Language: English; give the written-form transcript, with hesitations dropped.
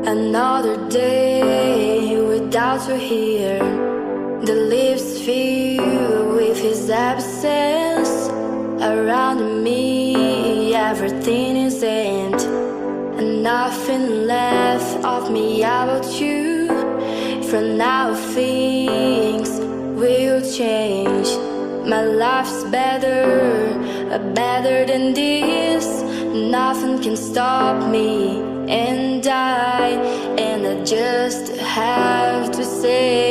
Another day without you here. The leaves fill with his absence. Around me everything is end, and nothing left of me about you. From now things will change. My life's better than this. Nothing can stop me and I just have to say